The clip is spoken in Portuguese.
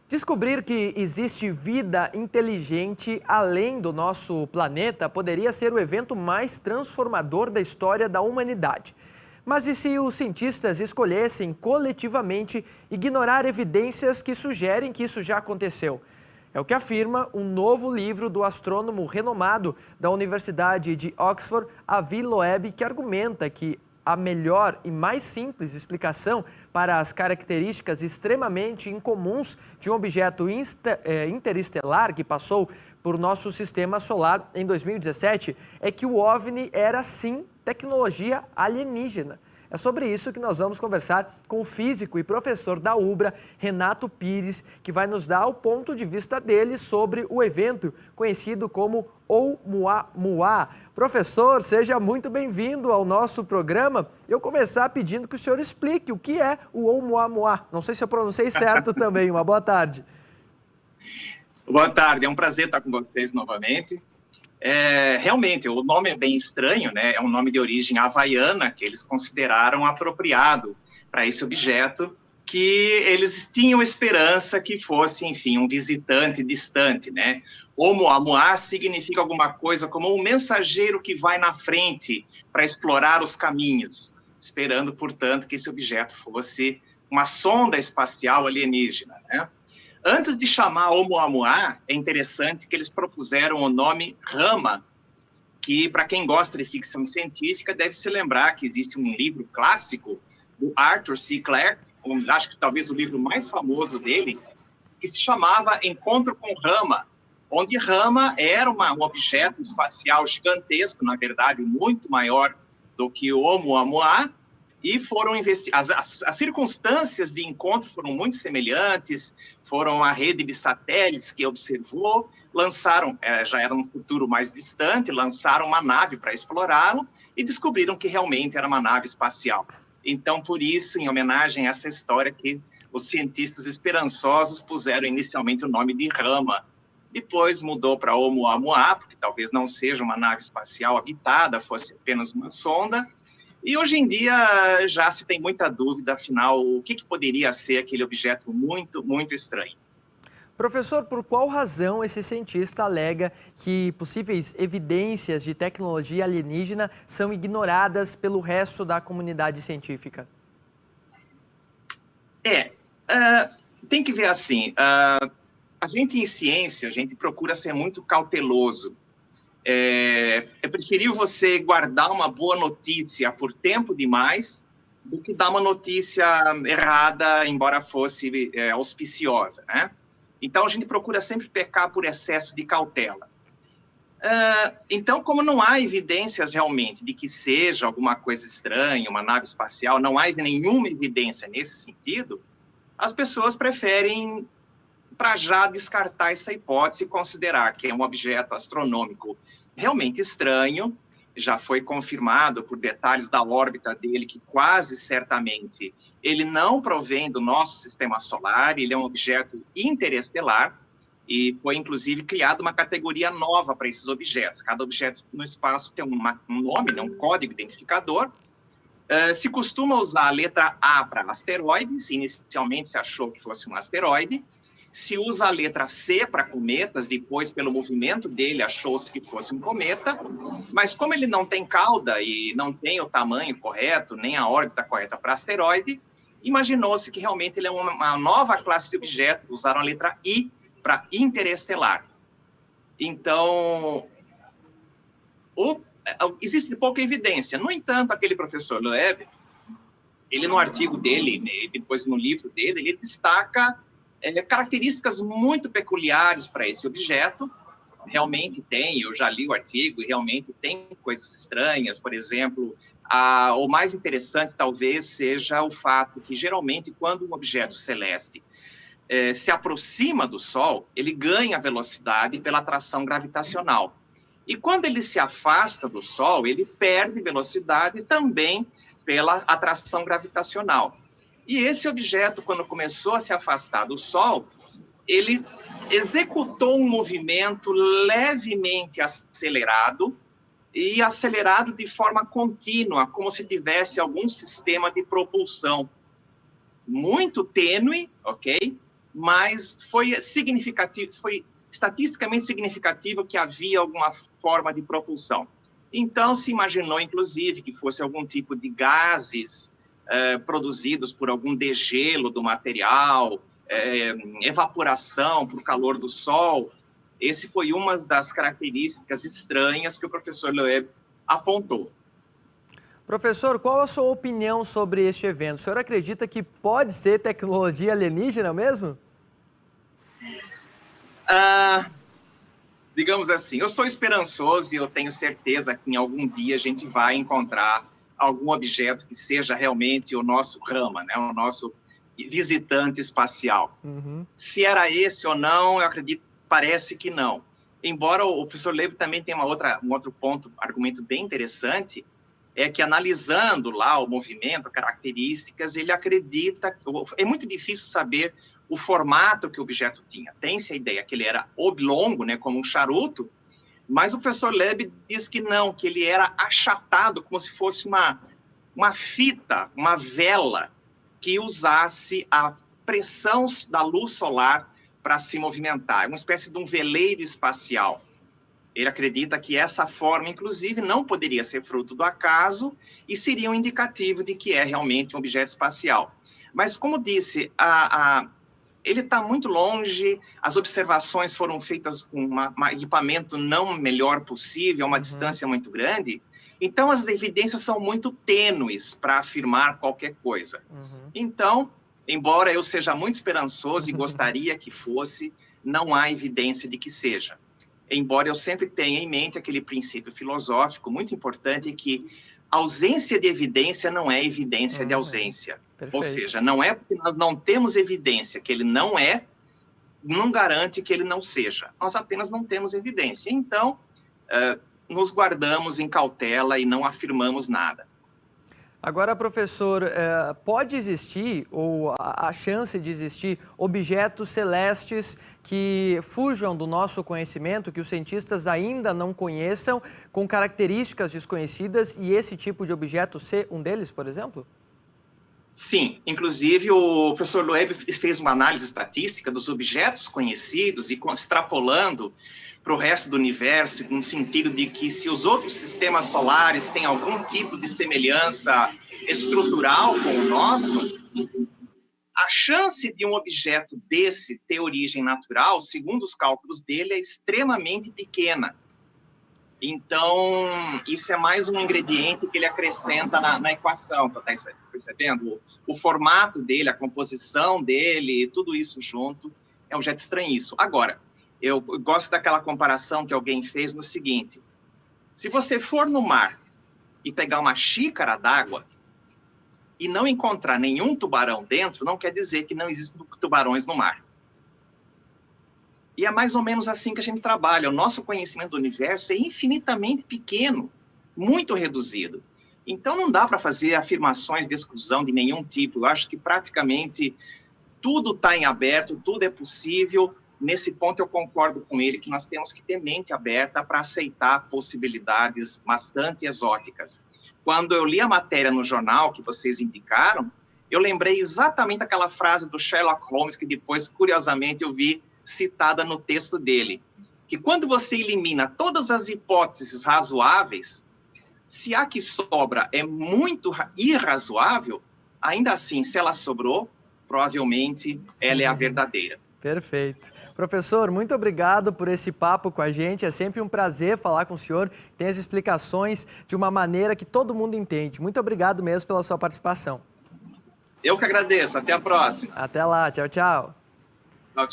Descobrir que existe vida inteligente além do nosso planeta poderia ser o evento mais transformador da história da humanidade. Mas e se os cientistas escolhessem coletivamente ignorar evidências que sugerem que isso já aconteceu? É o que afirma um novo livro do astrônomo renomado da Universidade de Oxford, Avi Loeb, que argumenta que a melhor e mais simples explicação para as características extremamente incomuns de um objeto interestelar que passou por nosso sistema solar em 2017 é que o OVNI era, sim, tecnologia alienígena. É sobre isso que nós vamos conversar com o físico e professor da UBRA, Renato Pires, que vai nos dar o ponto de vista dele sobre o evento conhecido como Oumuamua. Professor, seja muito bem-vindo ao nosso programa. Eu começar pedindo que o senhor explique o que é o Oumuamua. Não sei se eu pronunciei certo também. Uma boa tarde. Boa tarde, é um prazer estar com vocês novamente. Realmente, o nome é bem estranho, né? É um nome de origem havaiana que eles consideraram apropriado para esse objeto, que eles tinham esperança que fosse, enfim, um visitante distante, né? Oumuamua significa alguma coisa como um mensageiro que vai na frente para explorar os caminhos, esperando, portanto, que esse objeto fosse uma sonda espacial alienígena, né? Antes de chamar Oumuamua, é interessante que eles propuseram o nome Rama, que, para quem gosta de ficção científica, deve se lembrar que existe um livro clássico do Arthur C. Clarke, acho que talvez o livro mais famoso dele, que se chamava Encontro com Rama, onde Rama era um objeto espacial gigantesco, na verdade, muito maior do que o Oumuamua, e foram as circunstâncias de encontro foram muito semelhantes, foram a rede de satélites que observou, lançaram, já era um futuro mais distante, lançaram uma nave para explorá-lo e descobriram que realmente era uma nave espacial. Então, por isso, em homenagem a essa história, que os cientistas esperançosos puseram inicialmente o nome de Rama. Depois mudou para Oumuamua, porque talvez não seja uma nave espacial habitada, fosse apenas uma sonda. E hoje em dia já se tem muita dúvida, afinal, o que poderia ser aquele objeto muito, muito estranho. Professor, por qual razão esse cientista alega que possíveis evidências de tecnologia alienígena são ignoradas pelo resto da comunidade científica? Tem que ver assim, a gente em ciência, a gente procura ser muito cauteloso. É preferível você guardar uma boa notícia por tempo demais do que dar uma notícia errada, embora fosse auspiciosa, né? Então, a gente procura sempre pecar por excesso de cautela. Então, como não há evidências realmente de que seja alguma coisa estranha, uma nave espacial, não há nenhuma evidência nesse sentido, as pessoas preferem, para já, descartar essa hipótese e considerar que é um objeto astronômico realmente estranho. Já foi confirmado por detalhes da órbita dele que quase certamente ele não provém do nosso sistema solar, ele é um objeto interestelar e foi inclusive criada uma categoria nova para esses objetos. Cada objeto no espaço tem um nome, né, um código identificador. Se costuma usar a letra A para asteroides, inicialmente se achou que fosse um asteroide. Se usa a letra C para cometas, depois, pelo movimento dele, achou-se que fosse um cometa, mas como ele não tem cauda e não tem o tamanho correto, nem a órbita correta para asteroide, imaginou-se que realmente ele é uma nova classe de objeto, usaram a letra I para interestelar. Então, existe pouca evidência. No entanto, aquele professor Loeb, ele no artigo dele, depois no livro dele, ele destaca características muito peculiares para esse objeto. Realmente tem, eu já li o artigo, e realmente tem coisas estranhas. Por exemplo, o mais interessante talvez seja o fato que, geralmente, quando um objeto celeste se aproxima do Sol, ele ganha velocidade pela atração gravitacional. E quando ele se afasta do Sol, ele perde velocidade também pela atração gravitacional. E esse objeto, quando começou a se afastar do Sol, ele executou um movimento levemente acelerado e acelerado de forma contínua, como se tivesse algum sistema de propulsão muito tênue, ok? mas foi significativo, foi estatisticamente significativo que havia alguma forma de propulsão. Então, se imaginou, inclusive, que fosse algum tipo de gases produzidos por algum degelo do material, evaporação por calor do sol. Esse foi uma das características estranhas que o professor Loeb apontou. Professor, qual a sua opinião sobre este evento? O senhor acredita que pode ser tecnologia alienígena mesmo? Digamos assim, eu sou esperançoso e eu tenho certeza que em algum dia a gente vai encontrar algum objeto que seja realmente o nosso Raman, né? O nosso visitante espacial. Se era esse ou não, eu acredito, parece que não. Embora o professor Loeb também tenha um outro ponto, argumento bem interessante, é que analisando lá o movimento, características, ele acredita, é muito difícil saber o formato que o objeto tinha. Tem-se a ideia que ele era oblongo, né, como um charuto, mas o professor Loeb diz que não, que ele era achatado, como se fosse uma fita, uma vela, que usasse a pressão da luz solar para se movimentar. Uma espécie de um veleiro espacial. Ele acredita que essa forma, inclusive, não poderia ser fruto do acaso e seria um indicativo de que é realmente um objeto espacial. Mas, como disse, ele está muito longe, as observações foram feitas com um equipamento não melhor possível, a uma distância muito grande, então as evidências são muito tênues para afirmar qualquer coisa. Então, embora eu seja muito esperançoso e gostaria que fosse, não há evidência de que seja. Embora eu sempre tenha em mente aquele princípio filosófico muito importante que ausência de evidência não é evidência de ausência. Perfeito. Ou seja, não é porque nós não temos evidência que ele não é, não garante que ele não seja. Nós apenas não temos evidência. Então, nos guardamos em cautela e não afirmamos nada. Agora, professor, pode existir, ou a chance de existir, objetos celestes que fujam do nosso conhecimento, que os cientistas ainda não conheçam, com características desconhecidas, e esse tipo de objeto ser um deles, por exemplo? Sim, inclusive o professor Loeb fez uma análise estatística dos objetos conhecidos e extrapolando para o resto do universo, no sentido de que se os outros sistemas solares têm algum tipo de semelhança estrutural com o nosso, a chance de um objeto desse ter origem natural, segundo os cálculos dele, é extremamente pequena. Então, isso é mais um ingrediente que ele acrescenta na equação, tá percebendo? O formato dele, a composição dele, tudo isso junto, é um objeto estranhíssimo. Agora, eu gosto daquela comparação que alguém fez no seguinte: se você for no mar e pegar uma xícara d'água e não encontrar nenhum tubarão dentro, não quer dizer que não existem tubarões no mar. E é mais ou menos assim que a gente trabalha. O nosso conhecimento do universo é infinitamente pequeno, muito reduzido. Então não dá para fazer afirmações de exclusão de nenhum tipo. Eu acho que praticamente tudo está em aberto, tudo é possível. Nesse ponto eu concordo com ele que nós temos que ter mente aberta para aceitar possibilidades bastante exóticas. Quando eu li a matéria no jornal que vocês indicaram, eu lembrei exatamente aquela frase do Sherlock Holmes que depois, curiosamente, eu vi citada no texto dele, que quando você elimina todas as hipóteses razoáveis, se a que sobra é muito irrazoável, ainda assim, se ela sobrou, provavelmente ela é a verdadeira. Perfeito. Professor, muito obrigado por esse papo com a gente. É sempre um prazer falar com o senhor. Tem as explicações de uma maneira que todo mundo entende. Muito obrigado mesmo pela sua participação. Eu que agradeço. Até a próxima. Até lá. Tchau, tchau. Tchau, tchau.